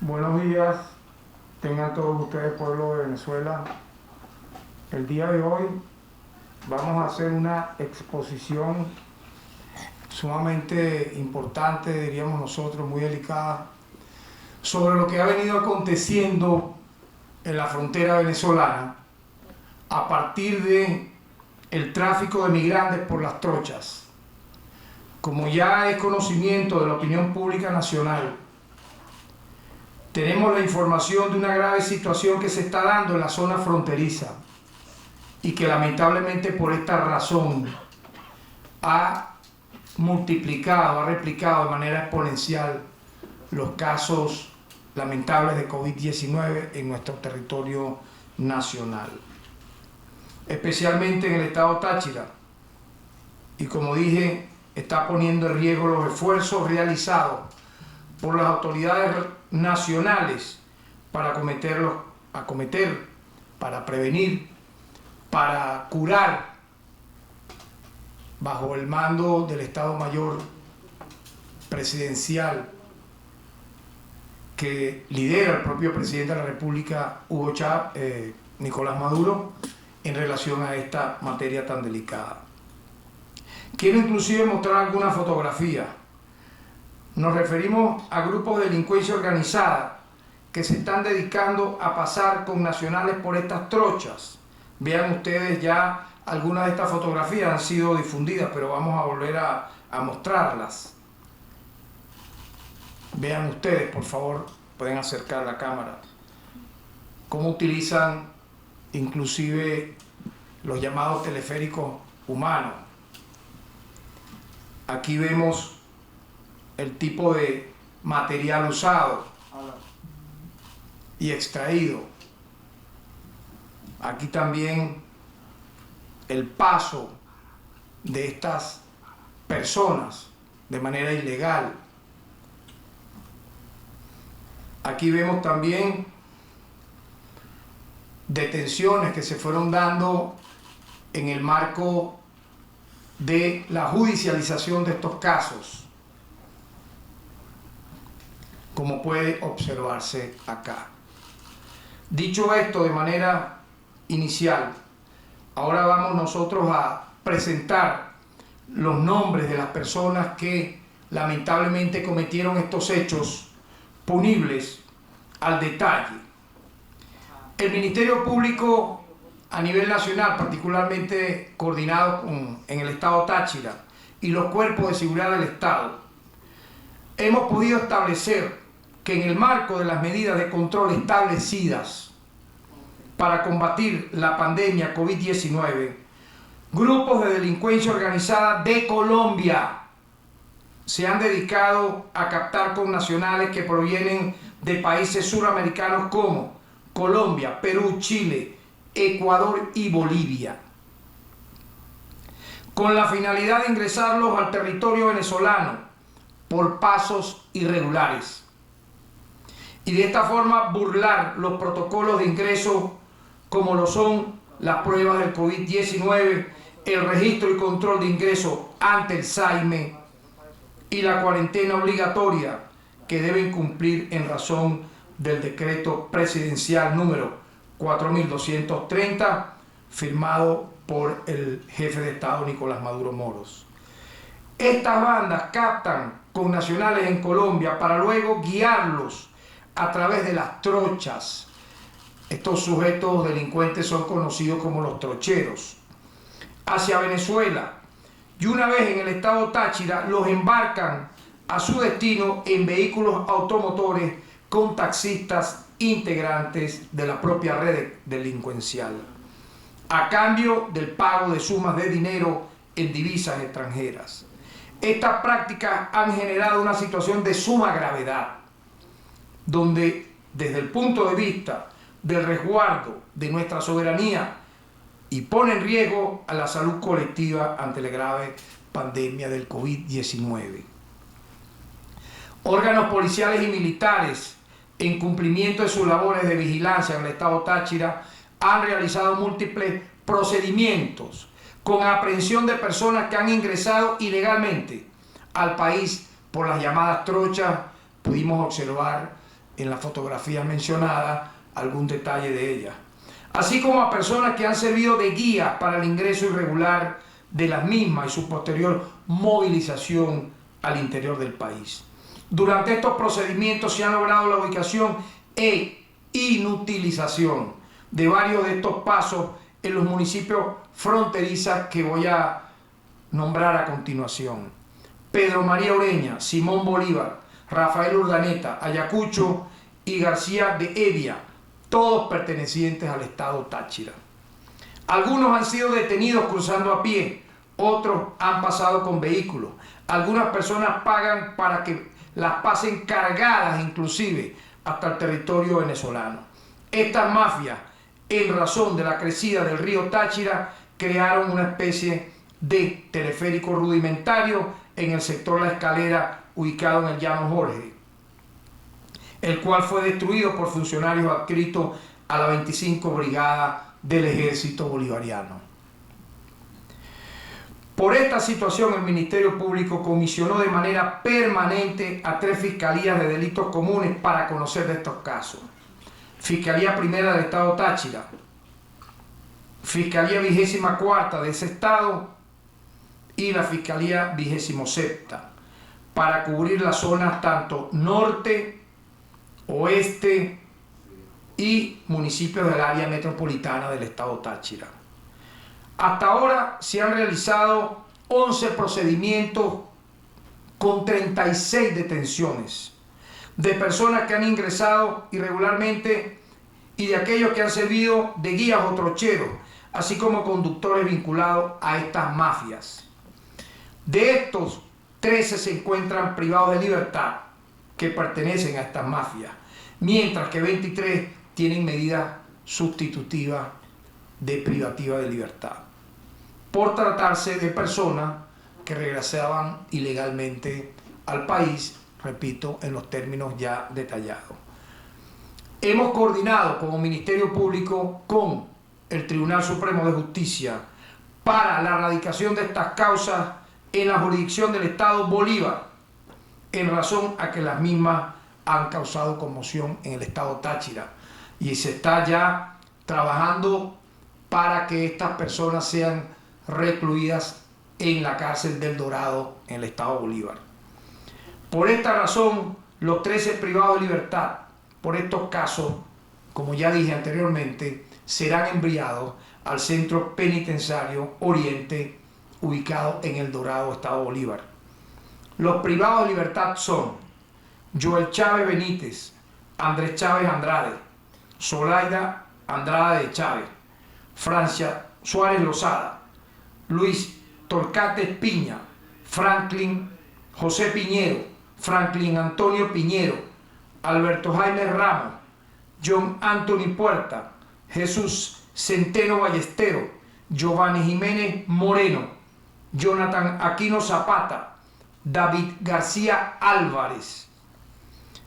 Buenos días, tengan todos ustedes, pueblo de Venezuela. El día de hoy vamos a hacer una exposición sumamente importante, diríamos nosotros, muy delicada, sobre lo que ha venido aconteciendo en la frontera venezolana a partir de el tráfico de migrantes por las trochas. Como ya es conocimiento de la opinión pública nacional, tenemos la información de una grave situación que se está dando en la zona fronteriza y que lamentablemente por esta razón ha multiplicado, ha replicado de manera exponencial los casos lamentables de COVID-19 en nuestro territorio nacional, especialmente en el estado Táchira. Y como dije, está poniendo en riesgo los esfuerzos realizados por las autoridades nacionales para acometer, para prevenir, para curar, bajo el mando del Estado Mayor Presidencial que lidera el propio presidente de la República, Nicolás Maduro, en relación a esta materia tan delicada. Quiero inclusive mostrar alguna fotografía. Nos referimos a grupos de delincuencia organizada que se están dedicando a pasar con nacionales por estas trochas. Vean ustedes, ya algunas de estas fotografías han sido difundidas, pero vamos a volver a mostrarlas. Vean ustedes, por favor, pueden acercar la cámara, cómo utilizan inclusive los llamados teleféricos humanos. Aquí vemos el tipo de material usado y extraído. Aquí también el paso de estas personas de manera ilegal. Aquí vemos también detenciones que se fueron dando en el marco de la judicialización de estos casos, como puede observarse acá. Dicho esto de manera inicial, ahora vamos nosotros a presentar los nombres de las personas que lamentablemente cometieron estos hechos punibles al detalle. El Ministerio Público a nivel nacional, particularmente coordinado en el estado Táchira, y los cuerpos de seguridad del Estado, hemos podido establecer que en el marco de las medidas de control establecidas para combatir la pandemia COVID-19, grupos de delincuencia organizada de Colombia se han dedicado a captar connacionales que provienen de países suramericanos como Colombia, Perú, Chile, Ecuador y Bolivia, con la finalidad de ingresarlos al territorio venezolano por pasos irregulares y de esta forma burlar los protocolos de ingreso como lo son las pruebas del COVID-19, el registro y control de ingreso ante el SAIME y la cuarentena obligatoria que deben cumplir en razón del decreto presidencial número 4230 firmado por el jefe de Estado Nicolás Maduro Moros. Estas bandas captan connacionales en Colombia para luego guiarlos a través de las trochas. Estos sujetos delincuentes son conocidos como los trocheros, hacia Venezuela, y una vez en el estado Táchira los embarcan a su destino en vehículos automotores con taxistas integrantes de la propia red delincuencial, a cambio del pago de sumas de dinero en divisas extranjeras. Estas prácticas han generado una situación de suma gravedad, donde desde el punto de vista del resguardo de nuestra soberanía y pone en riesgo a la salud colectiva ante la grave pandemia del COVID-19. Órganos policiales y militares, en cumplimiento de sus labores de vigilancia en el estado Táchira, han realizado múltiples procedimientos con aprehensión de personas que han ingresado ilegalmente al país por las llamadas trochas. Pudimos observar en la fotografía mencionada algún detalle de ella, así como a personas que han servido de guía para el ingreso irregular de las mismas y su posterior movilización al interior del país. Durante estos procedimientos se ha logrado la ubicación e inutilización de varios de estos pasos en los municipios fronterizos que voy a nombrar a continuación: Pedro María Ureña, Simón Bolívar, Rafael Urdaneta, Ayacucho y García de Heredia, todos pertenecientes al estado Táchira. Algunos han sido detenidos cruzando a pie, otros han pasado con vehículos. Algunas personas pagan para que las pasen cargadas inclusive hasta el territorio venezolano. Estas mafias, en razón de la crecida del río Táchira, crearon una especie de teleférico rudimentario en el sector La Escalera, ubicado en el Llano Jorge, el cual fue destruido por funcionarios adscritos a la 25 Brigada del Ejército Bolivariano. Por esta situación, el Ministerio Público comisionó de manera permanente a 3 fiscalías de delitos comunes para conocer de estos casos: Fiscalía Primera del Estado Táchira, Fiscalía 24ª de ese estado y la Fiscalía 27ª, para cubrir las zonas tanto norte, oeste y municipios del área metropolitana del estado Táchira. Hasta ahora se han realizado 11 procedimientos con 36 detenciones de personas que han ingresado irregularmente y de aquellos que han servido de guías o trocheros, así como conductores vinculados a estas mafias. De estos, 13 se encuentran privados de libertad, que pertenecen a estas mafias, mientras que 23 tienen medidas sustitutivas de privativa de libertad, por tratarse de personas que regresaban ilegalmente al país, repito, en los términos ya detallados. Hemos coordinado como Ministerio Público con el Tribunal Supremo de Justicia para la erradicación de estas causas en la jurisdicción del Estado Bolívar, en razón a que las mismas han causado conmoción en el Estado Táchira, y se está ya trabajando para que estas personas sean recluidas en la cárcel del Dorado en el Estado Bolívar. Por esta razón, los 13 privados de libertad por estos casos, como ya dije anteriormente, serán enviados al Centro Penitenciario Oriente, ubicado en El Dorado, Estado Bolívar. Los privados de libertad son Joel Chávez Benítez, Andrés Chávez Andrade, Zoraida Andrade de Chávez, Francia Suárez Lozada, Luis Torcates Piña, Franklin José Piñero, Franklin Antonio Piñero, Alberto Jaime Ramos, John Anthony Puerta, Jesús Centeno Ballestero, Giovanni Jiménez Moreno, Jonathan Aquino Zapata, David García Álvarez.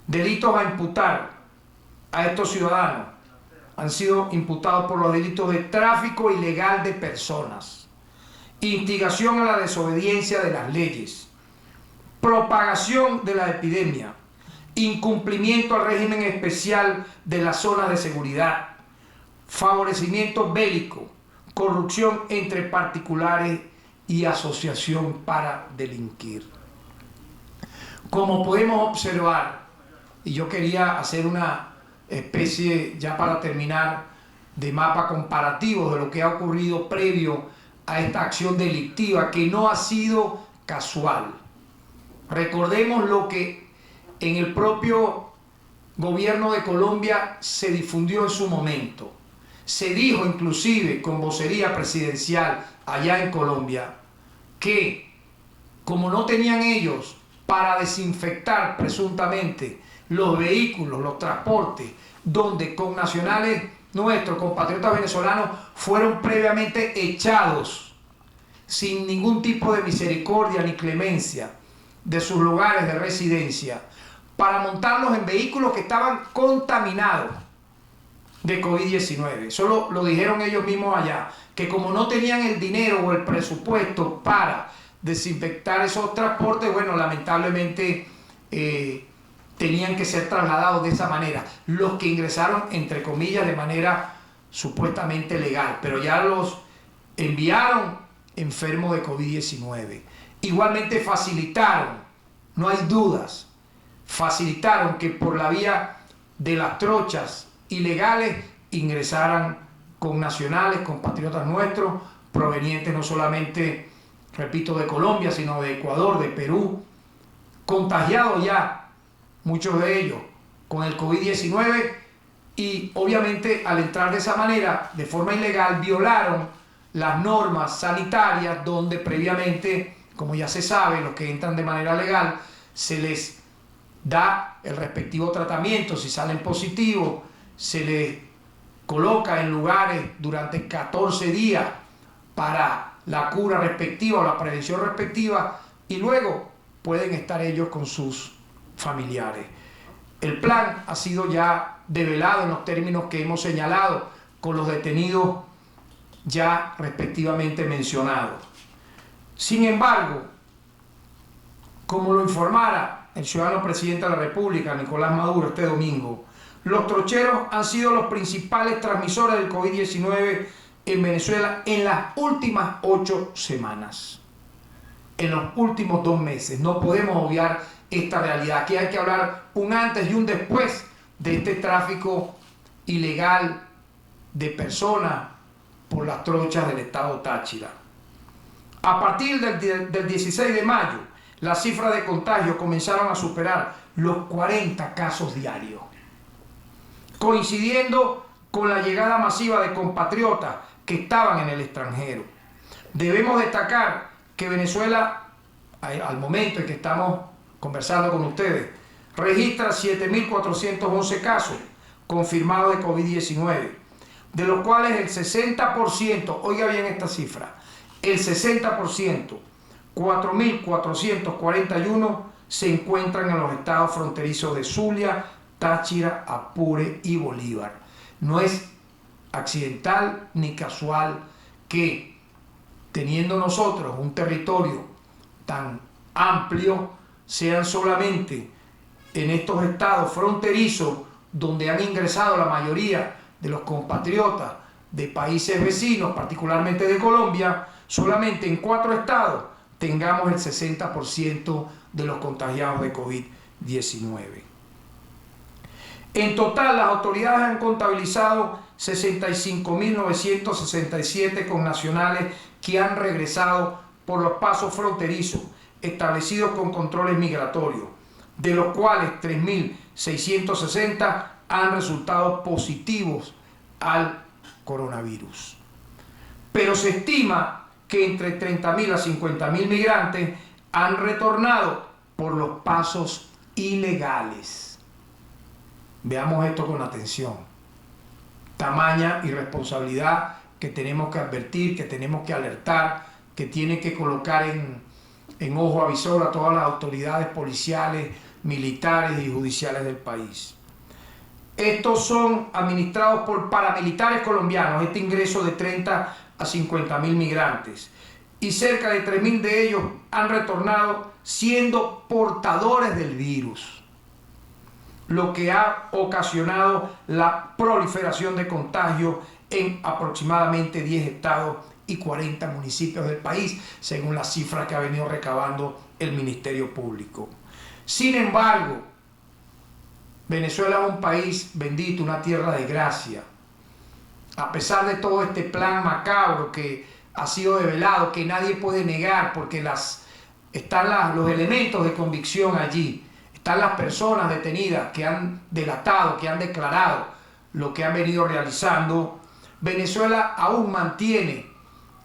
Delitos a imputar a estos ciudadanos: han sido imputados por los delitos de tráfico ilegal de personas, instigación a la desobediencia de las leyes, propagación de la epidemia, incumplimiento al régimen especial de las zonas de seguridad, favorecimiento bélico, corrupción entre particulares y asociación para delinquir. Como podemos observar, y yo quería hacer una especie, ya para terminar, de mapa comparativo de lo que ha ocurrido previo a esta acción delictiva, que no ha sido casual. Recordemos lo que en el propio gobierno de Colombia se difundió en su momento. Se dijo inclusive con vocería presidencial allá en Colombia que, como no tenían ellos para desinfectar presuntamente los vehículos, los transportes, donde connacionales nuestros, compatriotas venezolanos, fueron previamente echados sin ningún tipo de misericordia ni clemencia de sus lugares de residencia, para montarlos en vehículos que estaban contaminados de COVID-19. Eso lo dijeron ellos mismos allá, que como no tenían el dinero o el presupuesto para desinfectar esos transportes, bueno, lamentablemente tenían que ser trasladados de esa manera. Los que ingresaron, entre comillas, de manera supuestamente legal, pero ya los enviaron enfermos de COVID-19. Igualmente facilitaron, no hay dudas, facilitaron que por la vía de las trochas ilegales ingresaran con nacionales, compatriotas nuestros, provenientes no solamente, repito, de Colombia, sino de Ecuador, de Perú, contagiados ya, muchos de ellos, con el COVID-19, y obviamente al entrar de esa manera, de forma ilegal, violaron las normas sanitarias donde previamente, como ya se sabe, los que entran de manera legal, se les da el respectivo tratamiento. Si salen positivos, se les coloca en lugares durante 14 días para la cura respectiva o la prevención respectiva, y luego pueden estar ellos con sus familiares. El plan ha sido ya develado en los términos que hemos señalado con los detenidos ya respectivamente mencionados. Sin embargo, como lo informara el ciudadano presidente de la República, Nicolás Maduro, este domingo, los trocheros han sido los principales transmisores del COVID-19 en Venezuela en las últimas 8 semanas, en los últimos 2 meses. No podemos obviar esta realidad. Aquí hay que hablar un antes y un después de este tráfico ilegal de personas por las trochas del estado Táchira. A partir del 16 de mayo, las cifras de contagio comenzaron a superar los 40 casos diarios, coincidiendo con la llegada masiva de compatriotas que estaban en el extranjero. Debemos destacar que Venezuela, al momento en que estamos conversando con ustedes, registra 7.411 casos confirmados de COVID-19, de los cuales el 60%, oiga bien esta cifra, el 60%, 4.441, se encuentran en los estados fronterizos de Zulia, Táchira, Apure y Bolívar. No es accidental ni casual que, teniendo nosotros un territorio tan amplio, sean solamente en estos estados fronterizos donde han ingresado la mayoría de los compatriotas de países vecinos, particularmente de Colombia, solamente en 4 estados tengamos el 60% de los contagiados de COVID-19. En total, las autoridades han contabilizado 65.967 connacionales que han regresado por los pasos fronterizos establecidos con controles migratorios, de los cuales 3.660 han resultado positivos al coronavirus. Pero se estima que entre 30.000 a 50.000 migrantes han retornado por los pasos ilegales. Veamos esto con atención. Tamaña irresponsabilidad que tenemos que advertir, que tenemos que alertar, que tiene que colocar en ojo avisor a todas las autoridades policiales, militares y judiciales del país. Estos son administrados por paramilitares colombianos, este ingreso de 30 a 50.000 migrantes, y cerca de 3.000 de ellos han retornado siendo portadores del virus, lo que ha ocasionado la proliferación de contagios en aproximadamente 10 estados y 40 municipios del país, según la cifra que ha venido recabando el Ministerio Público. Sin embargo, Venezuela es un país bendito, una tierra de gracia. A pesar de todo este plan macabro que ha sido develado, que nadie puede negar, porque están los elementos de convicción allí, están las personas detenidas que han delatado, que han declarado lo que han venido realizando, Venezuela aún mantiene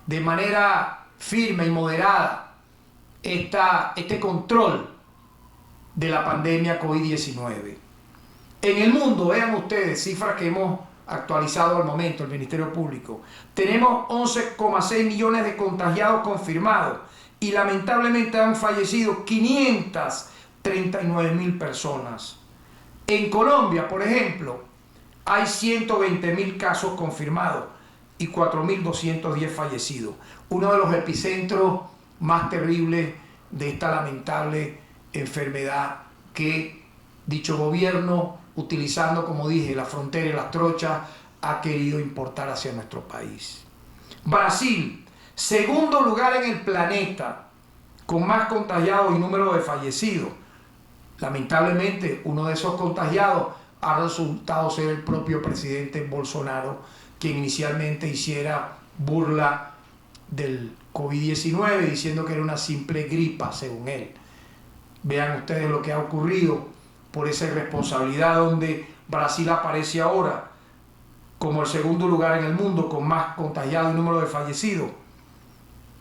de manera firme y moderada este control de la pandemia COVID-19. En el mundo, vean ustedes, cifras que hemos actualizado al momento, el Ministerio Público, tenemos 11,6 millones de contagiados confirmados y lamentablemente han fallecido 539.000 personas. En Colombia, por ejemplo, hay 120.000 casos confirmados y 4.210 fallecidos. Uno de los epicentros más terribles de esta lamentable enfermedad que dicho gobierno, utilizando, como dije, la frontera y las trochas, ha querido importar hacia nuestro país. Brasil, segundo lugar en el planeta, con más contagiados y número de fallecidos. Lamentablemente, uno de esos contagiados ha resultado ser el propio presidente Bolsonaro, quien inicialmente hiciera burla del COVID-19, diciendo que era una simple gripa, según él. Vean ustedes lo que ha ocurrido por esa irresponsabilidad, donde Brasil aparece ahora como el segundo lugar en el mundo con más contagiados y número de fallecidos.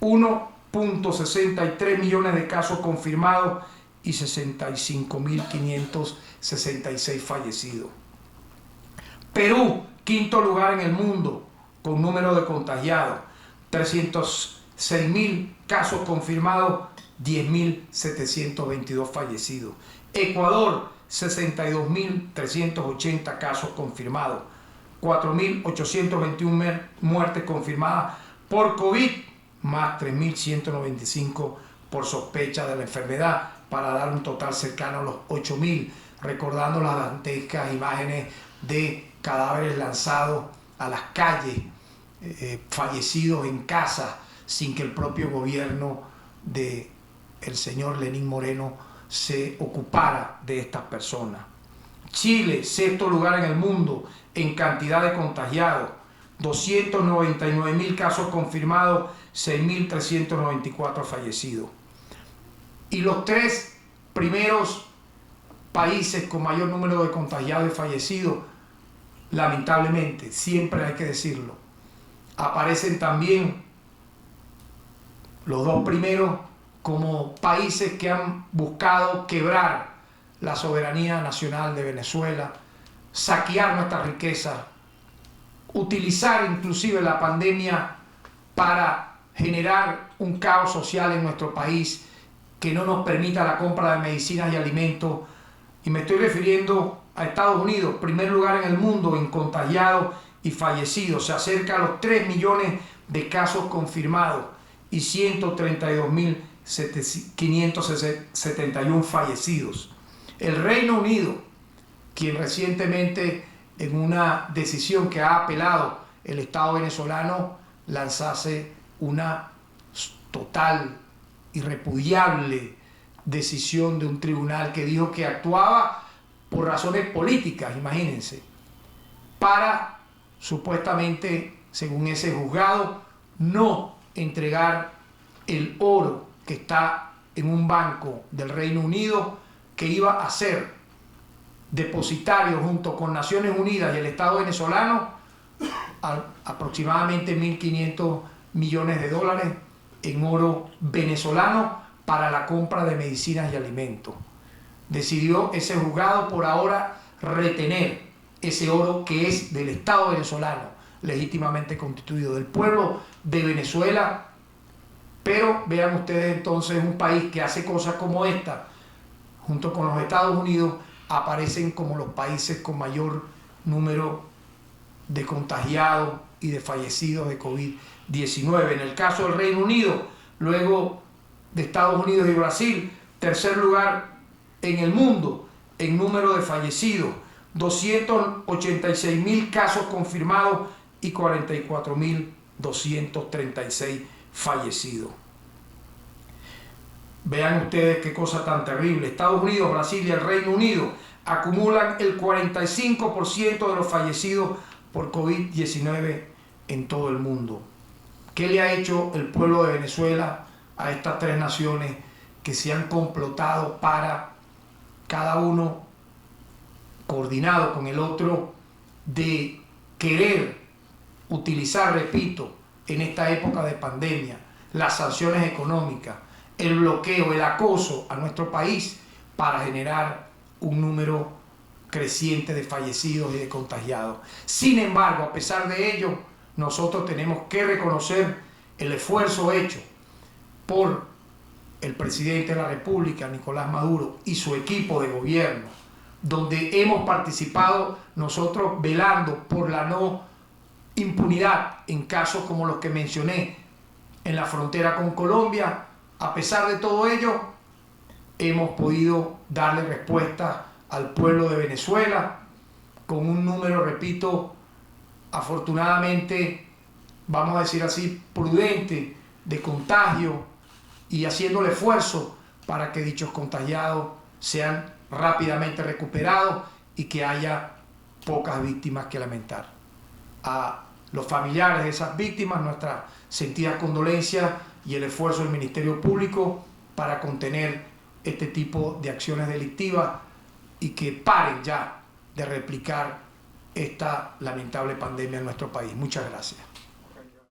1.63 millones de casos confirmados y 65.566 fallecidos. Perú, quinto lugar en el mundo con número de contagiados, 306.000 casos confirmados, 10.722 fallecidos. Ecuador, 62.380 casos confirmados, 4.821 muertes confirmadas por COVID, más 3.195 por sospecha de la enfermedad, para dar un total cercano a los 8.000, recordando las dantescas imágenes de cadáveres lanzados a las calles, fallecidos en casa, sin que el propio gobierno del señor Lenín Moreno se ocupara de estas personas. Chile, sexto lugar en el mundo en cantidad de contagiados, 299.000 casos confirmados, 6.394 fallecidos. Y los tres primeros países con mayor número de contagiados y fallecidos, lamentablemente, siempre hay que decirlo, aparecen también los dos primeros como países que han buscado quebrar la soberanía nacional de Venezuela, saquear nuestra riqueza, utilizar inclusive la pandemia para generar un caos social en nuestro país que no nos permita la compra de medicinas y alimentos. Y me estoy refiriendo a Estados Unidos, primer lugar en el mundo en contagiados y fallecidos. Se acerca a los 3 millones de casos confirmados y 132.571 fallecidos. El Reino Unido, quien recientemente, en una decisión que ha apelado el Estado venezolano, lanzase una total y repudiable decisión de un tribunal que dijo que actuaba por razones políticas, imagínense, para supuestamente, según ese juzgado, no entregar el oro que está en un banco del Reino Unido, que iba a ser depositario junto con Naciones Unidas y el Estado venezolano, aproximadamente 1.500 millones de dólares en oro venezolano para la compra de medicinas y alimentos. Decidió ese juzgado por ahora retener ese oro que es del Estado venezolano, legítimamente constituido, del pueblo de Venezuela. Pero vean ustedes, entonces, un país que hace cosas como esta, junto con los Estados Unidos, aparecen como los países con mayor número de contagiados y de fallecidos de COVID-19. En el caso del Reino Unido, luego de Estados Unidos y Brasil, tercer lugar en el mundo en número de fallecidos, 286.000 casos confirmados y 44.236 fallecidos. Vean ustedes qué cosa tan terrible. Estados Unidos, Brasil y el Reino Unido acumulan el 45% de los fallecidos por COVID-19 en todo el mundo. ¿Qué le ha hecho el pueblo de Venezuela a estas tres naciones que se han complotado para, cada uno coordinado con el otro, de querer utilizar, repito, en esta época de pandemia, las sanciones económicas, el bloqueo, el acoso a nuestro país para generar un número creciente de fallecidos y de contagiados? Sin embargo, a pesar de ello, nosotros tenemos que reconocer el esfuerzo hecho por el presidente de la República, Nicolás Maduro, y su equipo de gobierno, donde hemos participado nosotros velando por la no impunidad en casos como los que mencioné en la frontera con Colombia. A pesar de todo ello, hemos podido darle respuesta al pueblo de Venezuela, con un número, repito, afortunadamente, vamos a decir así, prudente de contagio, y haciendo el esfuerzo para que dichos contagiados sean rápidamente recuperados y que haya pocas víctimas que lamentar. A los familiares de esas víctimas, nuestras sentidas condolencias y el esfuerzo del Ministerio Público para contener este tipo de acciones delictivas y que paren ya de replicar esta lamentable pandemia en nuestro país. Muchas gracias.